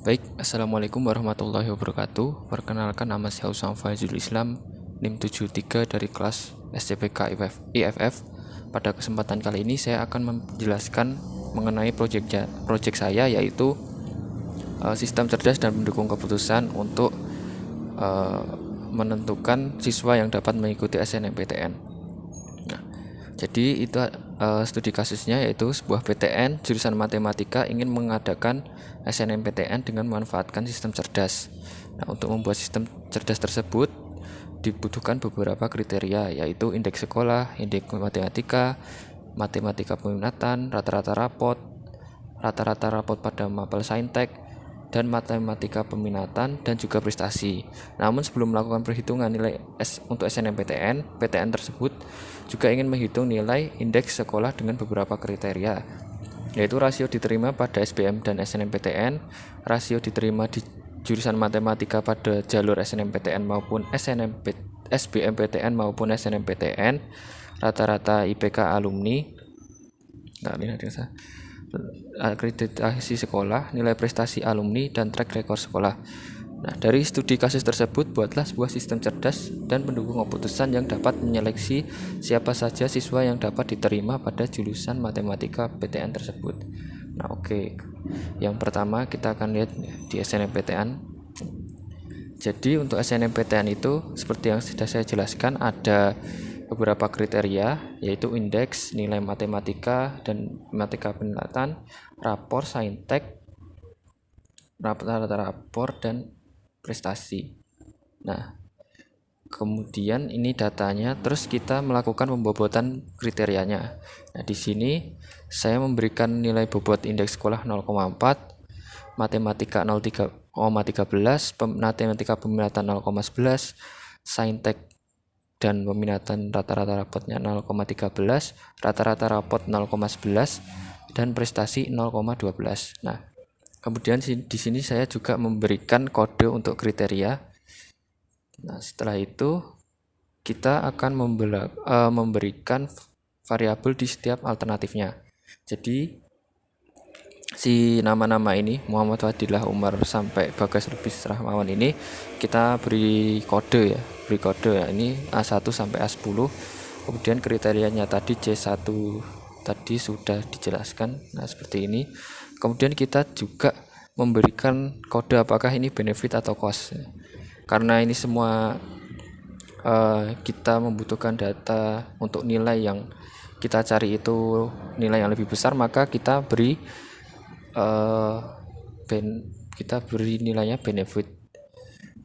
Baik, Assalamualaikum warahmatullahi wabarakatuh. Perkenalkan, nama saya Usam Faizul Islam, NIM 73 dari kelas SCPK IFF. Pada kesempatan kali ini saya akan menjelaskan mengenai proyek saya, yaitu sistem cerdas dan mendukung keputusan untuk menentukan siswa yang dapat mengikuti SNMPTN. Nah, jadi itu studi kasusnya, yaitu sebuah PTN jurusan matematika ingin mengadakan SNMPTN dengan memanfaatkan sistem cerdas. Nah, untuk membuat sistem cerdas tersebut dibutuhkan beberapa kriteria, yaitu indeks sekolah, indeks matematika, matematika peminatan, rata-rata rapot pada mapel saintek, dan matematika peminatan dan juga prestasi. Namun sebelum melakukan perhitungan nilai untuk SNMPTN, PTN tersebut juga ingin menghitung nilai indeks sekolah dengan beberapa kriteria, yaitu rasio diterima pada SBM dan SNMPTN, rasio diterima di jurusan matematika pada jalur SNMPTN maupun SBMPTN maupun SNMPTN, rata-rata IPK alumni, akreditasi sekolah, nilai prestasi alumni, dan track record sekolah. Nah, dari studi kasus tersebut, buatlah sebuah sistem cerdas dan pendukung keputusan yang dapat menyeleksi siapa saja siswa yang dapat diterima pada jurusan matematika PTN tersebut. Nah, oke. Yang pertama kita akan lihat di SNMPTN. Jadi untuk SNMPTN itu seperti yang sudah saya jelaskan, ada beberapa kriteria, yaitu indeks, nilai matematika dan matematika peminatan, rapor saintek, rapor dan prestasi. Nah, kemudian ini datanya, terus kita melakukan pembobotan kriterianya. Nah, di sini saya memberikan nilai bobot indeks sekolah 0,4, matematika 0,13, matematika peminatan 0,11, saintek dan peminatan rata-rata rapotnya 0,13, rata-rata rapot 0,11, dan prestasi 0,12. Nah, kemudian di sini saya juga memberikan kode untuk kriteria. Nah, setelah itu kita akan memberikan variabel di setiap alternatifnya. Jadi si nama-nama ini, Muhammad Fadilah Umar sampai Bagas Lubis Rahmawan, ini kita beri kode ya, ini A1 sampai A10. Kemudian kriterianya tadi C1 tadi sudah dijelaskan. Nah, seperti ini. Kemudian kita juga memberikan kode apakah ini benefit atau cost. Karena ini semua kita membutuhkan data untuk nilai yang kita cari itu nilai yang lebih besar, maka kita beri nilainya benefit.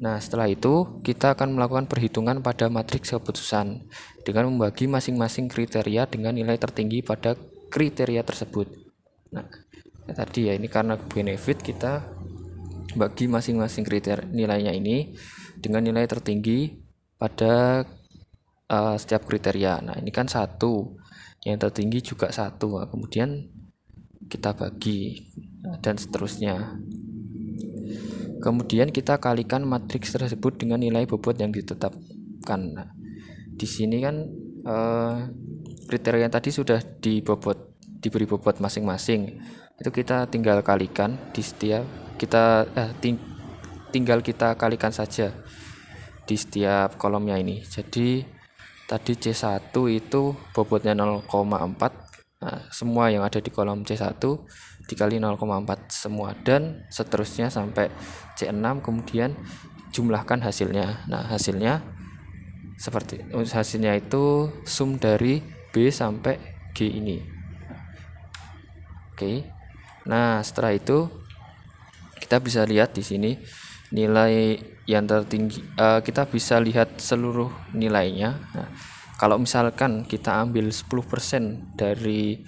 Nah, setelah itu kita akan melakukan perhitungan pada matriks keputusan dengan membagi masing-masing kriteria dengan nilai tertinggi pada kriteria tersebut. Nah, tadi ya, ini karena benefit, kita bagi masing-masing kriteria nilainya ini dengan nilai tertinggi pada setiap kriteria. Nah, ini kan 1, yang tertinggi juga 1. Nah, kemudian kita bagi dan seterusnya. Kemudian kita kalikan matriks tersebut dengan nilai bobot yang ditetapkan. Nah, di sini kan kriteria tadi sudah diberi bobot masing-masing. Itu kita tinggal kalikan di setiap tinggal kita kalikan saja di setiap kolomnya ini. Jadi tadi C1 itu bobotnya 0,4. Nah, semua yang ada di kolom C1 dikali 0,4 semua, dan seterusnya sampai C6. Kemudian jumlahkan hasilnya. Nah, hasilnya itu sum dari B sampai G ini. Oke. Nah, setelah itu kita bisa lihat di sini nilai yang tertinggi, kita bisa lihat seluruh nilainya. Nah, kalau misalkan kita ambil 10% dari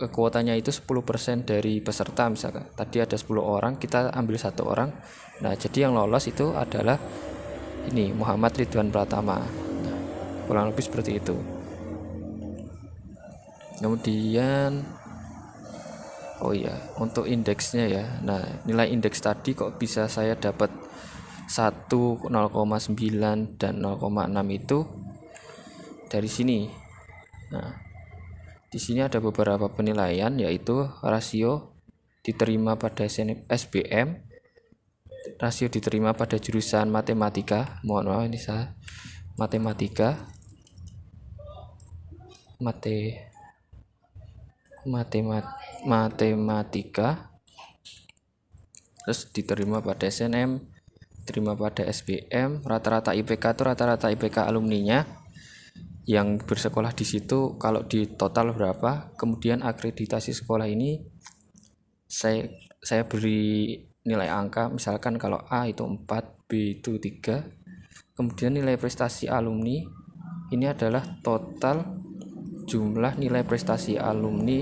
kuotanya itu 10% dari peserta, misalkan tadi ada 10 orang, kita ambil 1 orang. Nah, jadi yang lolos itu adalah ini, Muhammad Ridwan Pratama. Nah, kurang lebih seperti itu. Kemudian untuk indeksnya ya. Nah, nilai indeks tadi kok bisa saya dapat 1, 0,9 dan 0,6 itu dari sini. Nah, di sini ada beberapa penilaian, yaitu rasio diterima pada SBM, rasio diterima pada jurusan matematika, mohon maaf ini saya matematika, matematika, terus diterima pada SNM, diterima pada SBM, rata-rata IPK itu rata-rata IPK alumninya yang bersekolah di situ, kalau di total berapa, kemudian akreditasi sekolah ini saya beri nilai angka, misalkan kalau A itu 4, B itu 3, kemudian nilai prestasi alumni ini adalah total jumlah nilai prestasi alumni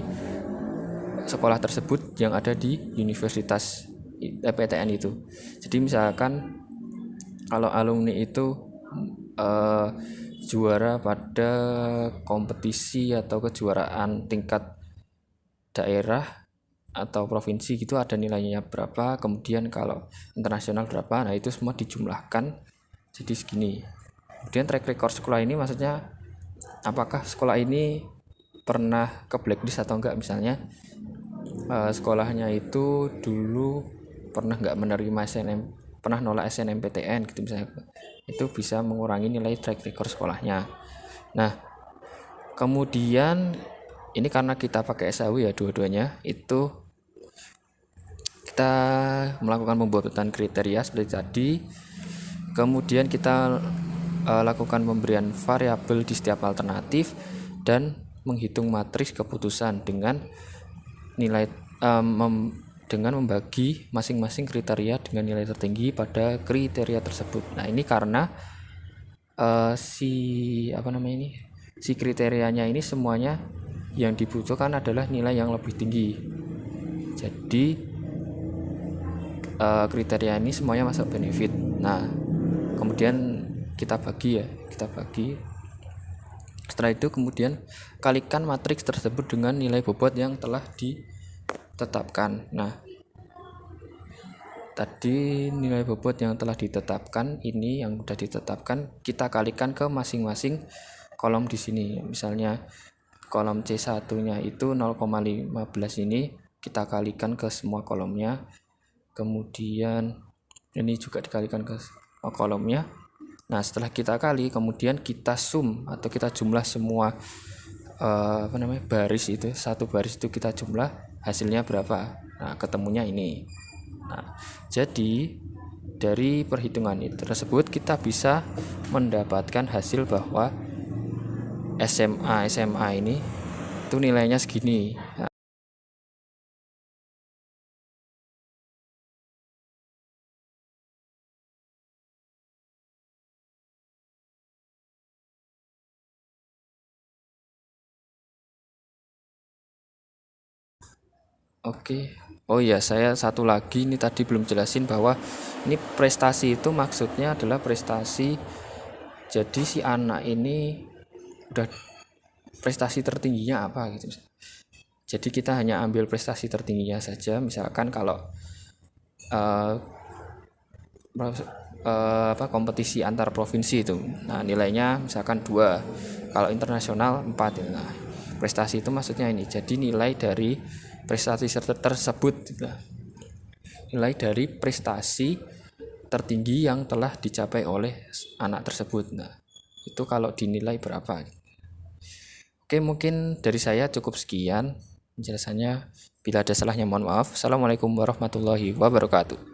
sekolah tersebut yang ada di Universitas PTN itu. Jadi misalkan kalau alumni itu juara pada kompetisi atau kejuaraan tingkat daerah atau provinsi gitu, ada nilainya berapa, kemudian kalau internasional berapa, nah itu semua dijumlahkan jadi segini. Kemudian track record sekolah ini maksudnya apakah sekolah ini pernah ke blacklist atau enggak, misalnya sekolahnya itu dulu pernah enggak menerima SNM, pernah nolak SNMPTN gitu misalnya, itu bisa mengurangi nilai track record sekolahnya. Nah kemudian ini karena kita pakai SAW ya dua-duanya, itu kita melakukan pembuatan kriteria seperti tadi, kemudian kita lakukan pemberian variabel di setiap alternatif dan menghitung matriks keputusan dengan nilai dengan membagi masing-masing kriteria dengan nilai tertinggi pada kriteria tersebut. Nah ini karena si kriterianya ini semuanya yang dibutuhkan adalah nilai yang lebih tinggi. Jadi kriteria ini semuanya masuk benefit. Nah kemudian kita bagi. Setelah itu kemudian kalikan matriks tersebut dengan nilai bobot yang telah ditetapkan. Nah tadi nilai bobot yang telah ditetapkan ini, yang sudah ditetapkan, kita kalikan ke masing-masing kolom di sini. Misalnya kolom C1-nya itu 0,15, ini kita kalikan ke semua kolomnya. Kemudian ini juga dikalikan ke kolomnya. Nah setelah kita kali, kemudian kita sum atau kita jumlah semua baris itu, satu baris itu kita jumlah, hasilnya berapa. Nah ketemunya ini. Nah jadi dari perhitungan itu tersebut kita bisa mendapatkan hasil bahwa SMA ini itu nilainya segini. Nah, Oke. Oh iya, saya satu lagi ini tadi belum jelasin bahwa ini prestasi itu maksudnya adalah prestasi. Jadi si anak ini udah prestasi tertingginya apa gitu. Jadi kita hanya ambil prestasi tertingginya saja. Misalkan kalau kompetisi antar provinsi itu, nah nilainya misalkan 2, kalau internasional 4 ya. Nah, prestasi itu maksudnya ini. Jadi nilai dari prestasi tersebut, nilai dari prestasi tertinggi yang telah dicapai oleh anak tersebut. Nah itu kalau dinilai berapa. Oke, mungkin dari saya cukup sekian penjelasannya. Bila ada salahnya mohon maaf. Assalamualaikum warahmatullahi wabarakatuh.